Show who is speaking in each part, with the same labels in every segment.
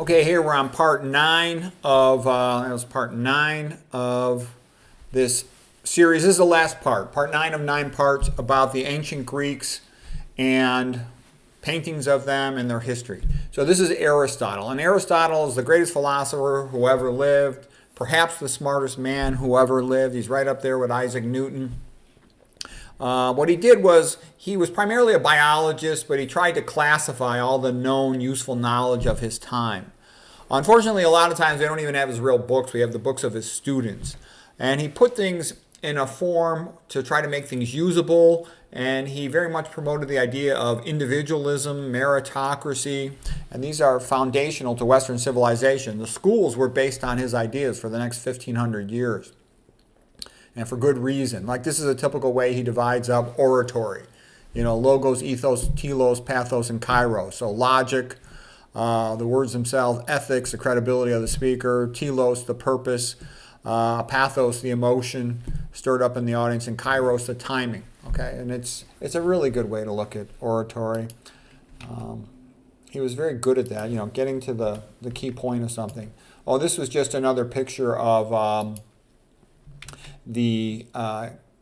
Speaker 1: Okay, here we're on part nine of that was part nine of this series. This is the last part 9 of 9 parts about the ancient Greeks and paintings of them and their history. So this is Aristotle, and Aristotle is the greatest philosopher who ever lived, perhaps the smartest man who ever lived. He's right up there with Isaac Newton. What he did was he was primarily a biologist, but he tried to classify all the known useful knowledge of his time. Unfortunately, a lot of times they don't even have his real books. We have the books of his students. And he put things in a form to try to make things usable, and he very much promoted the idea of individualism, meritocracy, and these are foundational to Western civilization. The schools were based on his ideas for the next 1,500 years. And for good reason. Like, this is a typical way he divides up oratory. You know, logos, ethos, telos, pathos, and kairos. So logic, the words themselves, ethics, the credibility of the speaker, telos, the purpose, pathos, the emotion stirred up in the audience, and kairos, the timing. Okay, and it's a really good way to look at oratory. He was very good at that, you know, getting to the key point of something. Oh, this was just another picture of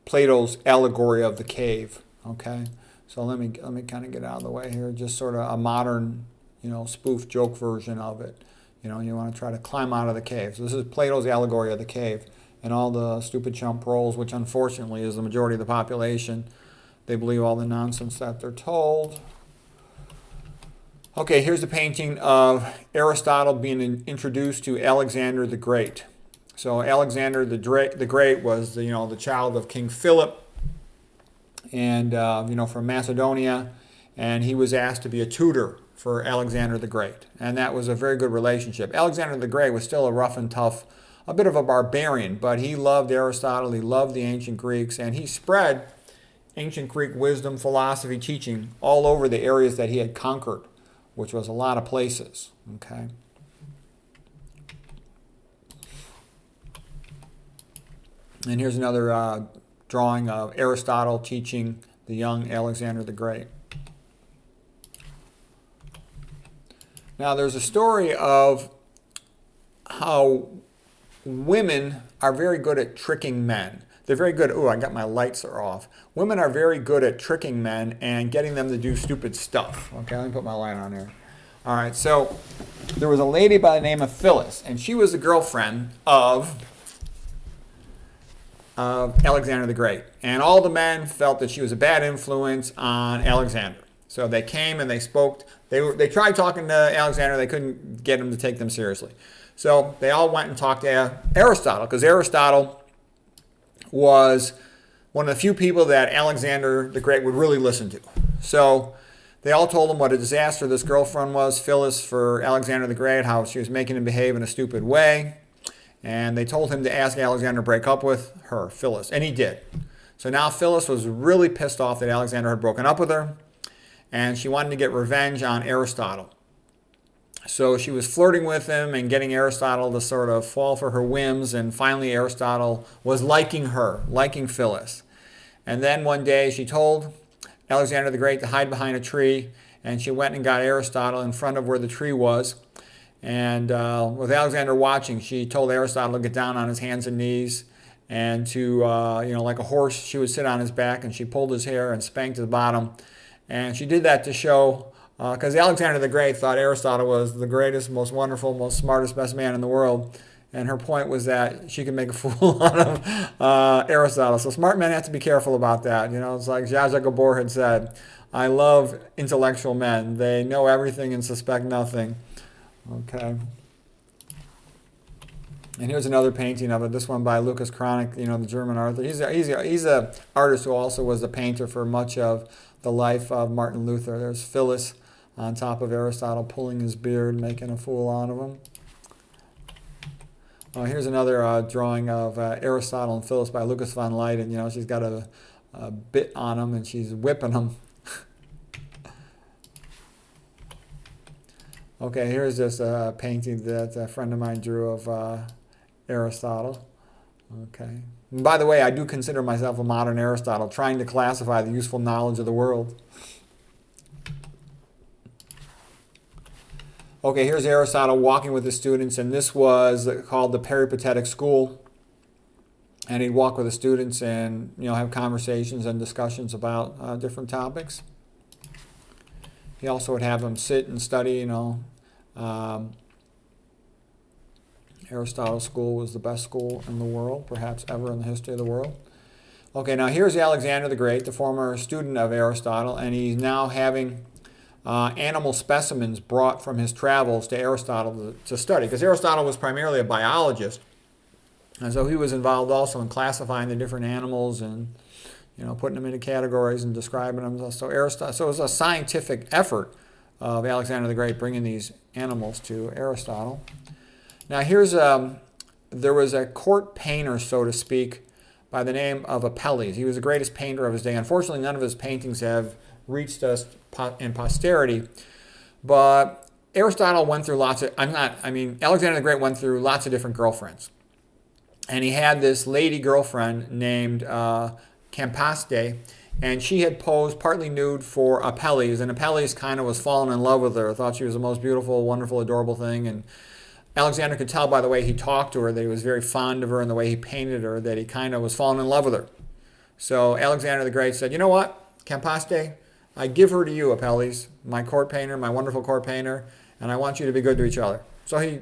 Speaker 1: Plato's allegory of the cave. Okay, so let me kind of get out of the way here. Just sort of a modern, you know, spoof joke version of it. You know, you want to try to climb out of the cave. So this is Plato's allegory of the cave, and all the stupid chump rolls, which unfortunately is the majority of the population. They believe all the nonsense that they're told. Okay, here's a painting of Aristotle being introduced to Alexander the Great. So Alexander the Great was the child of King Philip, and from Macedonia, and he was asked to be a tutor for Alexander the Great, and that was a very good relationship. Alexander the Great was still a rough and tough, a bit of a barbarian, but he loved Aristotle, he loved the ancient Greeks, and he spread ancient Greek wisdom, philosophy, teaching all over the areas that he had conquered, which was a lot of places. Okay. And here's another drawing of Aristotle teaching the young Alexander the Great. Now, there's a story of how women are very good at tricking men. They're very good. Oh, I got my lights are off. Women are very good at tricking men and getting them to do stupid stuff. Okay, let me put my light on here. All right, so there was a lady by the name of Phyllis, and she was the girlfriend of Alexander the Great. And all the men felt that she was a bad influence on Alexander. So they came and they spoke. They tried talking to Alexander. They couldn't get him to take them seriously. So they all went and talked to Aristotle, because Aristotle was one of the few people that Alexander the Great would really listen to. So they all told him what a disaster this girlfriend was, Phyllis, for Alexander the Great, how she was making him behave in a stupid way. And they told him to ask Alexander to break up with her, Phyllis, and he did. So now Phyllis was really pissed off that Alexander had broken up with her, and she wanted to get revenge on Aristotle. So she was flirting with him and getting Aristotle to sort of fall for her whims, and finally Aristotle was liking her, liking Phyllis. And then one day she told Alexander the Great to hide behind a tree, and she went and got Aristotle in front of where the tree was. And with Alexander watching, she told Aristotle to get down on his hands and knees, and to, like a horse, she would sit on his back, and she pulled his hair and spanked his bottom. And she did that to show, because Alexander the Great thought Aristotle was the greatest, most wonderful, most smartest, best man in the world. And her point was that she could make a fool out of Aristotle. So smart men have to be careful about that. You know, it's like Zsa Zsa Gabor had said, I love intellectual men. They know everything and suspect nothing. Okay. And here's another painting of it. This one by Lucas Cranach, the German author. He's a artist who also was a painter for much of the life of Martin Luther. There's Phyllis on top of Aristotle pulling his beard, making a fool out of him. Here's another drawing of Aristotle and Phyllis by Lucas von Leyden. She's got a bit on him and she's whipping him. Okay, here's just a painting that a friend of mine drew of Aristotle. Okay. And by the way, I do consider myself a modern Aristotle, trying to classify the useful knowledge of the world. Okay, here's Aristotle walking with his students, and this was called the Peripatetic School. And he'd walk with the students and have conversations and discussions about different topics. He also would have them sit and study. Aristotle's school was the best school in the world, perhaps ever in the history of the world. Okay, now here's Alexander the Great, the former student of Aristotle, and he's now having animal specimens brought from his travels to Aristotle to study, because Aristotle was primarily a biologist, and so he was involved also in classifying the different animals and putting them into categories and describing them. So it was a scientific effort of Alexander the Great bringing these animals to Aristotle. Now here's there was a court painter, so to speak, by the name of Apelles. He was the greatest painter of his day. Unfortunately, none of his paintings have reached us in posterity. But Aristotle went through Alexander the Great went through lots of different girlfriends. And he had this lady girlfriend named Campaste, and she had posed partly nude for Apelles, and Apelles kind of was falling in love with her, thought she was the most beautiful, wonderful, adorable thing, and Alexander could tell by the way he talked to her that he was very fond of her, and the way he painted her that he kind of was falling in love with her. So Alexander the Great said, you know what, Campaste, I give her to you, Apelles, my court painter, my wonderful court painter, and I want you to be good to each other. So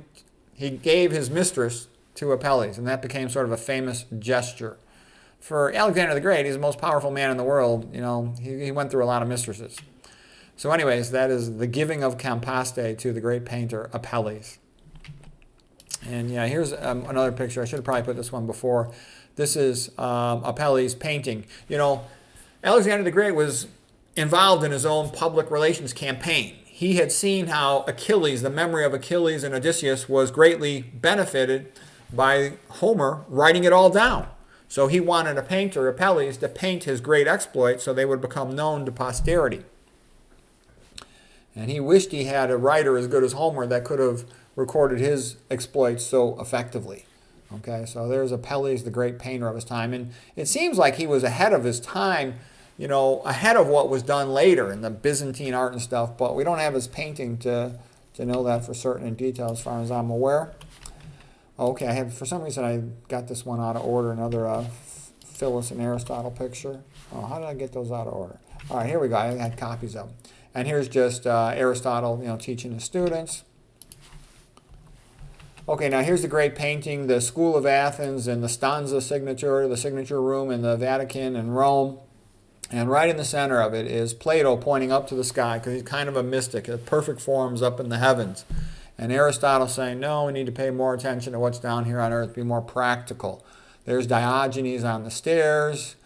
Speaker 1: he gave his mistress to Apelles, and that became sort of a famous gesture. For Alexander the Great, he's the most powerful man in the world. He went through a lot of mistresses. So anyways, that is the giving of Campaste to the great painter Apelles. And here's another picture. I should have probably put this one before. This is Apelles' painting. Alexander the Great was involved in his own public relations campaign. He had seen how Achilles, the memory of Achilles and Odysseus, was greatly benefited by Homer writing it all down. So he wanted a painter, Apelles, to paint his great exploits so they would become known to posterity. And he wished he had a writer as good as Homer that could have recorded his exploits so effectively. Okay, so there's Apelles, the great painter of his time. And it seems like he was ahead of his time, ahead of what was done later in the Byzantine art and stuff, but we don't have his painting to know that for certain in detail as far as I'm aware. Okay, for some reason I got this one out of order, another Phyllis and Aristotle picture. Oh, how did I get those out of order? All right, here we go. I had copies of them. And here's just Aristotle, teaching his students. Okay, now here's the great painting, the School of Athens and the stanza signature, the signature room in the Vatican in Rome. And right in the center of it is Plato pointing up to the sky, because he's kind of a mystic. The perfect form's up in the heavens. And Aristotle saying, no, we need to pay more attention to what's down here on earth, be more practical. There's Diogenes on the stairs,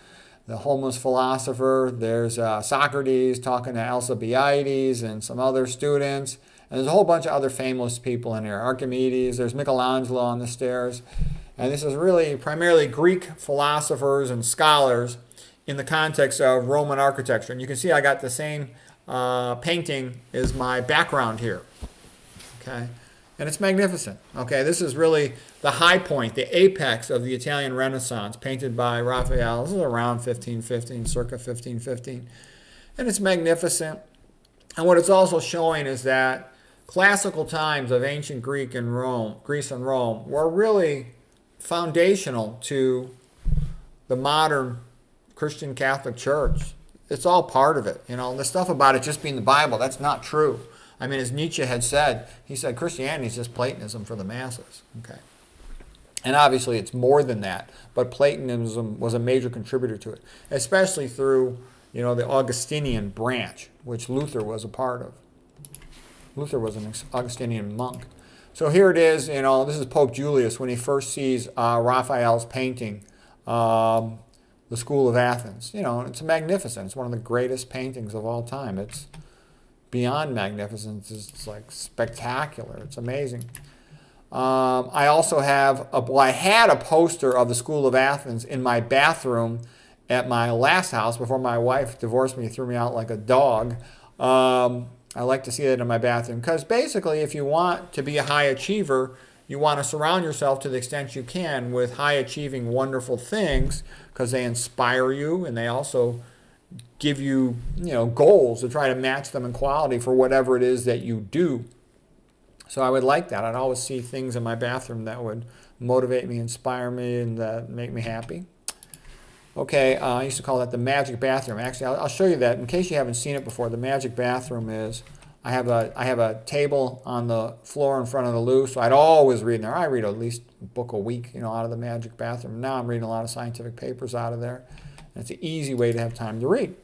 Speaker 1: the homeless philosopher. There's Socrates talking to Alcibiades and some other students. And there's a whole bunch of other famous people in here. Archimedes, there's Michelangelo on the stairs. And this is really primarily Greek philosophers and scholars in the context of Roman architecture. And you can see I got the same painting as my background here. Okay, and it's magnificent. Okay, this is really the high point, the apex of the Italian Renaissance, painted by Raphael. This is around 1515, circa 1515. And it's magnificent. And what it's also showing is that classical times of ancient Greece and Rome were really foundational to the modern Christian Catholic Church. It's all part of it. The stuff about it just being the Bible, that's not true. I mean, as Nietzsche had said, he said Christianity is just Platonism for the masses. Okay, and obviously it's more than that, but Platonism was a major contributor to it, especially through the Augustinian branch, which Luther was a part of. Luther was an Augustinian monk. So here it is. This is Pope Julius when he first sees Raphael's painting, the School of Athens. It's magnificent. It's one of the greatest paintings of all time. It's beyond magnificent. It's like spectacular. It's amazing. I also have, I had a poster of the School of Athens in my bathroom at my last house before my wife divorced me, threw me out like a dog. I like to see that in my bathroom because basically if you want to be a high achiever, you want to surround yourself to the extent you can with high achieving wonderful things because they inspire you and they also give you, goals to try to match them in quality for whatever it is that you do. So I would like that. I'd always see things in my bathroom that would motivate me, inspire me, and make me happy. Okay, I used to call that the magic bathroom. Actually, I'll show you that in case you haven't seen it before. The magic bathroom is I have a table on the floor in front of the loo, so I'd always read in there. I read at least a book a week, out of the magic bathroom. Now I'm reading a lot of scientific papers out of there. And it's an easy way to have time to read.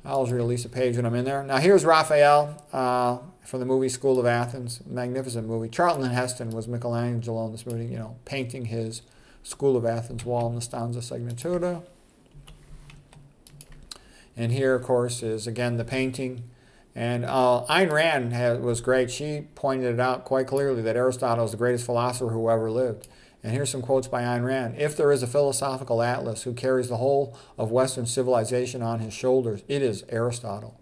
Speaker 1: I always read at least a page when I'm in there. Now here's Raphael from the movie School of Athens. Magnificent movie. Charlton Heston was Michelangelo in this movie, painting his School of Athens wall in the Stanza Segnatura. And here, of course, is again the painting. And Ayn Rand was great. She pointed it out quite clearly that Aristotle is the greatest philosopher who ever lived. And here's some quotes by Ayn Rand. If there is a philosophical atlas who carries the whole of Western civilization on his shoulders, it is Aristotle.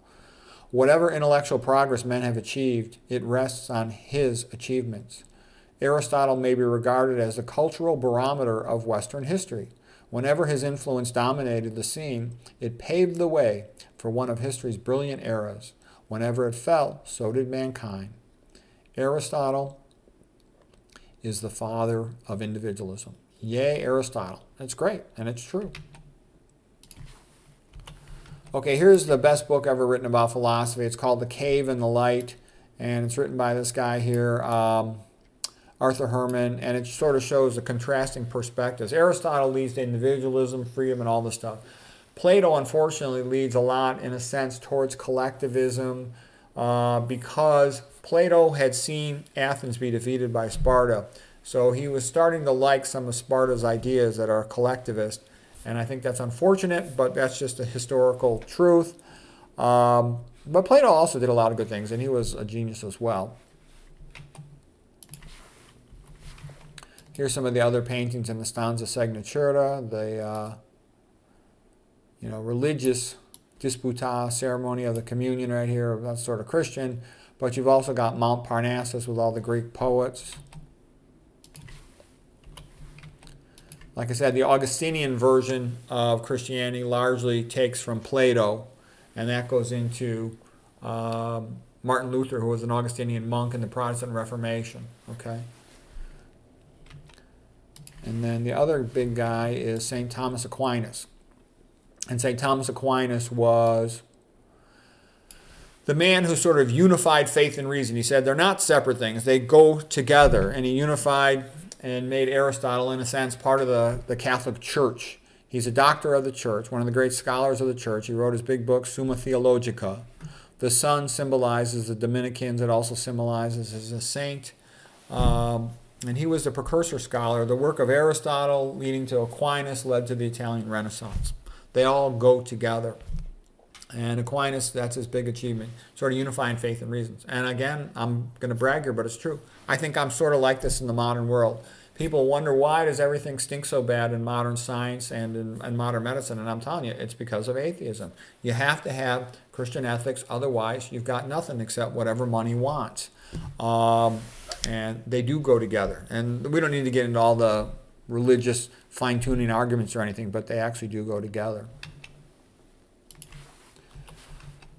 Speaker 1: Whatever intellectual progress men have achieved, it rests on his achievements. Aristotle may be regarded as the cultural barometer of Western history. Whenever his influence dominated the scene, it paved the way for one of history's brilliant eras. Whenever it fell, so did mankind. Aristotle is the father of individualism. Yay, Aristotle. That's great, and it's true. Okay, here's the best book ever written about philosophy. It's called The Cave and the Light, and it's written by this guy here, Arthur Herman, and it sort of shows the contrasting perspectives. Aristotle leads to individualism, freedom, and all this stuff. Plato, unfortunately, leads a lot, in a sense, towards collectivism because Plato had seen Athens be defeated by Sparta. So he was starting to like some of Sparta's ideas that are collectivist. And I think that's unfortunate, but that's just a historical truth. But Plato also did a lot of good things, and he was a genius as well. Here's some of the other paintings in the Stanza Segnatura, the religious disputa ceremony of the communion right here. That's sort of Christian. But you've also got Mount Parnassus with all the Greek poets. Like I said, the Augustinian version of Christianity largely takes from Plato, and that goes into Martin Luther, who was an Augustinian monk in the Protestant Reformation. Okay. And then the other big guy is St. Thomas Aquinas. And St. Thomas Aquinas was the man who sort of unified faith and reason. He said they're not separate things, they go together. And he unified and made Aristotle, in a sense, part of the Catholic Church. He's a doctor of the Church, one of the great scholars of the Church. He wrote his big book, Summa Theologica. The sun symbolizes the Dominicans. It also symbolizes as a saint. And he was the precursor scholar. The work of Aristotle leading to Aquinas led to the Italian Renaissance. They all go together. And Aquinas, that's his big achievement, sort of unifying faith and reasons. And again, I'm going to brag here, but it's true. I think I'm sort of like this in the modern world. People wonder, why does everything stink so bad in modern science and in modern medicine? And I'm telling you, it's because of atheism. You have to have Christian ethics, otherwise you've got nothing except whatever money wants. And they do go together. And we don't need to get into all the religious fine-tuning arguments or anything, but they actually do go together.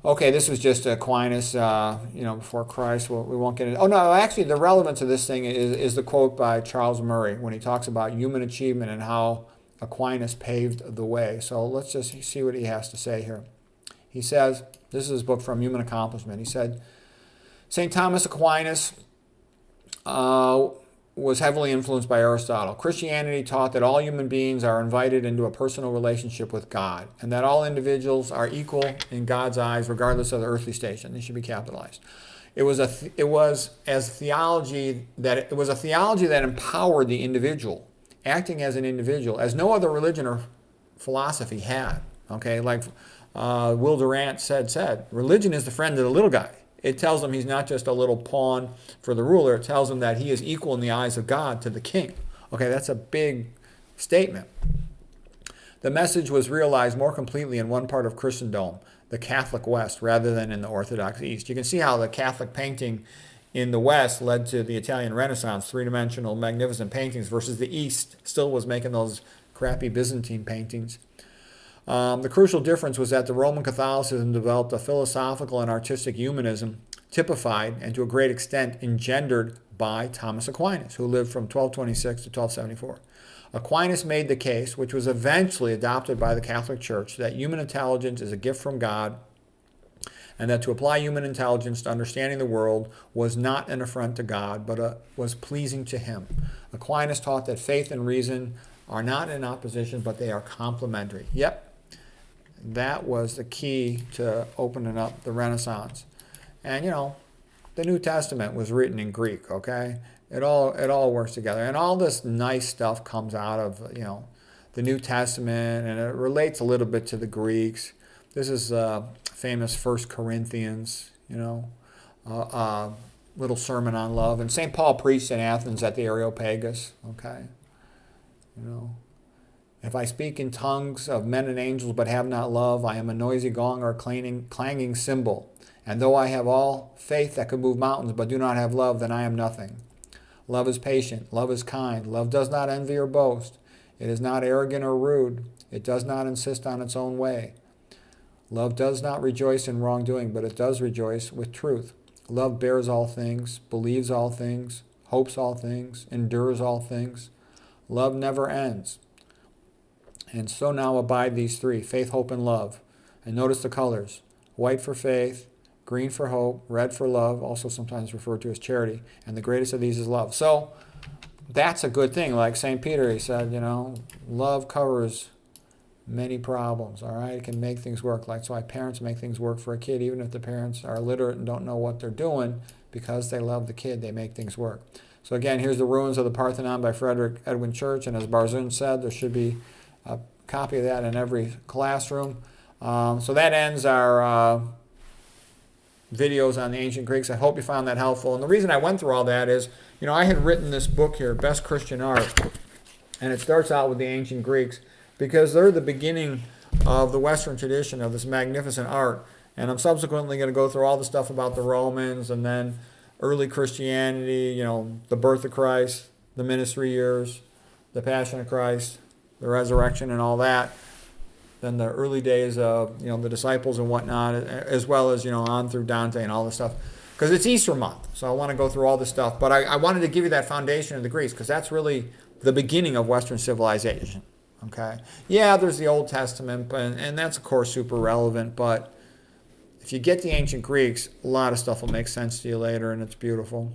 Speaker 1: Okay, this was just Aquinas, before Christ. We won't get into. Oh no, actually, the relevance of this thing is the quote by Charles Murray when he talks about human achievement and how Aquinas paved the way. So let's just see what he has to say here. He says, this is his book From Human Accomplishment. He said, St. Thomas Aquinas was heavily influenced by Aristotle. Christianity taught that all human beings are invited into a personal relationship with God, and that all individuals are equal in God's eyes, regardless of their earthly station. They should be capitalized. It was a theology that empowered the individual, acting as an individual, as no other religion or philosophy had. Okay, like Will Durant said, religion is the friend of the little guy. It tells him he's not just a little pawn for the ruler. It tells him that he is equal in the eyes of God to the king. Okay, that's a big statement. The message was realized more completely in one part of Christendom, the Catholic West, rather than in the Orthodox East. You can see how the Catholic painting in the West led to the Italian Renaissance, three-dimensional, magnificent paintings, versus the East still was making those crappy Byzantine paintings. The crucial difference was that the Roman Catholicism developed a philosophical and artistic humanism typified and to a great extent engendered by Thomas Aquinas, who lived from 1226 to 1274. Aquinas made the case, which was eventually adopted by the Catholic Church, that human intelligence is a gift from God, and that to apply human intelligence to understanding the world was not an affront to God, but was pleasing to him. Aquinas taught that faith and reason are not in opposition, but they are complementary. Yep, that was the key to opening up the Renaissance. And, the New Testament was written in Greek, okay? It all works together. And all this nice stuff comes out of, the New Testament, and it relates a little bit to the Greeks. This is famous 1 Corinthians, little sermon on love. And St. Paul preached in Athens at the Areopagus, okay? If I speak in tongues of men and angels but have not love, I am a noisy gong or a clanging cymbal. And though I have all faith that could move mountains but do not have love, then I am nothing. Love is patient. Love is kind. Love does not envy or boast. It is not arrogant or rude. It does not insist on its own way. Love does not rejoice in wrongdoing, but it does rejoice with truth. Love bears all things, believes all things, hopes all things, endures all things. Love never ends. And so now abide these three, faith, hope, and love. And notice the colors. White for faith, green for hope, red for love, also sometimes referred to as charity. And the greatest of these is love. So that's a good thing. Like St. Peter, he said, love covers many problems, all right? It can make things work. Like, that's why parents make things work for a kid, even if the parents are illiterate and don't know what they're doing, because they love the kid, they make things work. So again, here's the ruins of the Parthenon by Frederick Edwin Church, and as Barzun said, there should be a copy of that in every classroom. So that ends our videos on the ancient Greeks. I hope you found that helpful. And the reason I went through all that is, I had written this book here, Best Christian Art, and it starts out with the ancient Greeks because they're the beginning of the Western tradition of this magnificent art. And I'm subsequently going to go through all the stuff about the Romans and then early Christianity, the birth of Christ, the ministry years, the Passion of Christ, the resurrection and all that. Then the early days of, the disciples and whatnot, as well as, on through Dante and all this stuff. Because it's Easter month, so I want to go through all this stuff. But I wanted to give you that foundation of the Greeks, because that's really the beginning of Western civilization, okay? Yeah, there's the Old Testament, and that's, of course, super relevant. But if you get the ancient Greeks, a lot of stuff will make sense to you later, and it's beautiful.